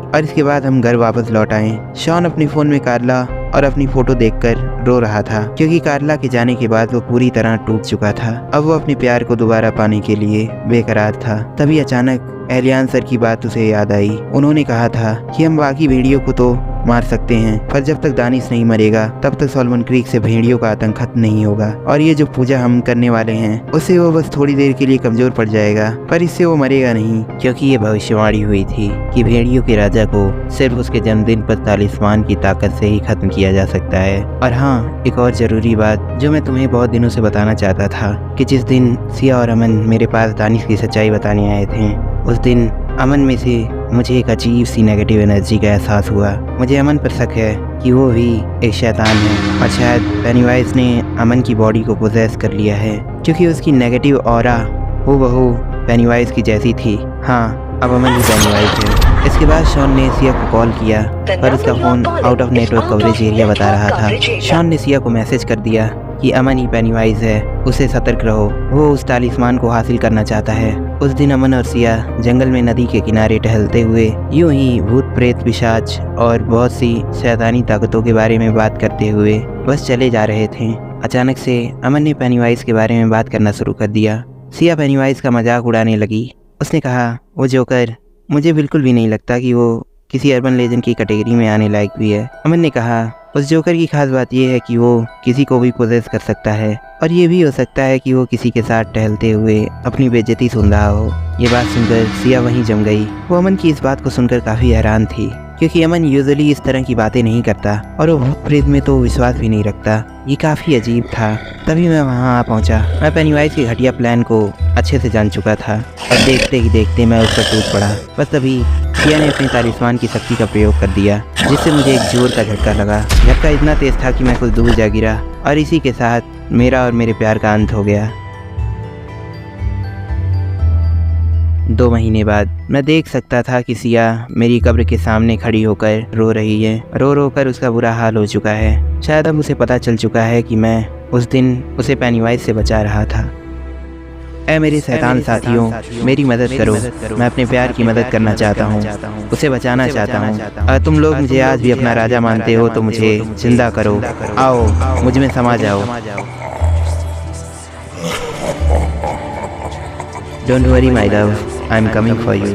और इसके बाद हम घर वापस लौट आए। शॉन अपने फ़ोन में कार्ला और अपनी फ़ोटो देखकर रो रहा था, क्योंकि कार्ला के जाने के बाद वो पूरी तरह टूट चुका था। अब वो अपने प्यार को दोबारा पाने के लिए बेकरार था। तभी अचानक एलियन सर की बात उसे याद आई। उन्होंने कहा था कि हम बाकी भेड़ियों को तो मार सकते हैं, पर जब तक दानिश नहीं मरेगा तब तक सॉल्मन क्रीक से भेड़ियों का आतंक खत्म नहीं होगा। और ये जो पूजा हम करने वाले हैं उससे वो बस थोड़ी देर के लिए कमजोर पड़ जाएगा, पर इससे वो मरेगा नहीं, क्योंकि ये भविष्यवाणी हुई थी कि भेड़ियों के राजा को सिर्फ उसके जन्मदिन पर तालिस्मान की ताकत से ही खत्म किया जा सकता है। और हाँ, एक और जरूरी बात जो मैं तुम्हें बहुत दिनों से बताना चाहता था कि जिस दिन सिया और अमन मेरे पास दानिश की सच्चाई बताने आए थे, उस दिन अमन में से मुझे एक अजीब सी नेगेटिव एनर्जी का एहसास हुआ। मुझे अमन पर शक है कि वो भी एक शैतान है, और शायद पेनीवाइज ने अमन की बॉडी को पोजेस कर लिया है, क्योंकि उसकी नेगेटिव ऑरा हूबहू पेनीवाइज की जैसी थी। हाँ, अब अमन ही पेनीवाइज है। इसके बाद शॉन ने सिया को कॉल किया, पर उसका phone out of network coverage area बता रहा था। शॉन ने सिया को मैसेज कर दिया कि अमन ही पेनीवाइज है, उसे सतर्क रहो, वो उस तालिस्मान को हासिल करना चाहता है। उस दिन अमन और सिया जंगल में नदी के किनारे टहलते हुए यूं ही भूत प्रेत पिशाच और बहुत सी शैतानी ताकतों के बारे में बात करते हुए बस चले जा रहे थे। अचानक से अमन ने पेनीवाइज के बारे में बात करना शुरू कर दिया। सिया पेनीवाइज का मजाक उड़ाने लगी। उसने कहा, वो जोकर, मुझे बिल्कुल भी नहीं लगता कि वो किसी अर्बन लेजेंड की कैटेगरी में आने लायक भी है। अमन ने कहा, उस जोकर की खास बात यह है कि वो किसी को भी पोजेस कर सकता है, और ये भी हो सकता है कि वो किसी के साथ टहलते हुए अपनी बेइज्जती सुन रहा हो। ये बात सुनकर सिया वहीं जम गई। वो अमन की इस बात को सुनकर काफ़ी हैरान थी, क्योंकि अमन यूजुअली इस तरह की बातें नहीं करता, और वो भूत प्रेत में तो विश्वास भी नहीं रखता। ये काफ़ी अजीब था। तभी मैं वहाँ आ पहुँचा। मैं पेनीवाइज के घटिया प्लान को अच्छे से जान चुका था, और देखते ही देखते मैं उस पर टूट पड़ा। बस तभी सिया ने अपने तालिस्मान की शक्ति का प्रयोग कर दिया, जिससे मुझे एक जोर का झटका लगा। झटका इतना तेज था कि मैं कुछ दूर जा गिरा, और इसी के साथ मेरा और मेरे प्यार का अंत हो गया। 2 महीने बाद मैं देख सकता था कि सिया मेरी कब्र के सामने खड़ी होकर रो रही है। रो रो कर उसका बुरा हाल हो चुका है। शायद अब उसे पता चल चुका है कि मैं उस दिन उसे पेनीवाइज से बचा रहा था। ऐ मेरे शैतान साथियों, मेरी मदद करो। मैं अपने प्यार की मदद करना चाहता हूँ, उसे बचाना चाहता हूँ। अगर तुम लोग मुझे आज भी अपना राजा मानते हो तो मुझे जिंदा करो। आओ, मुझ में समा जाओ। Don't worry my love, I'm coming for you.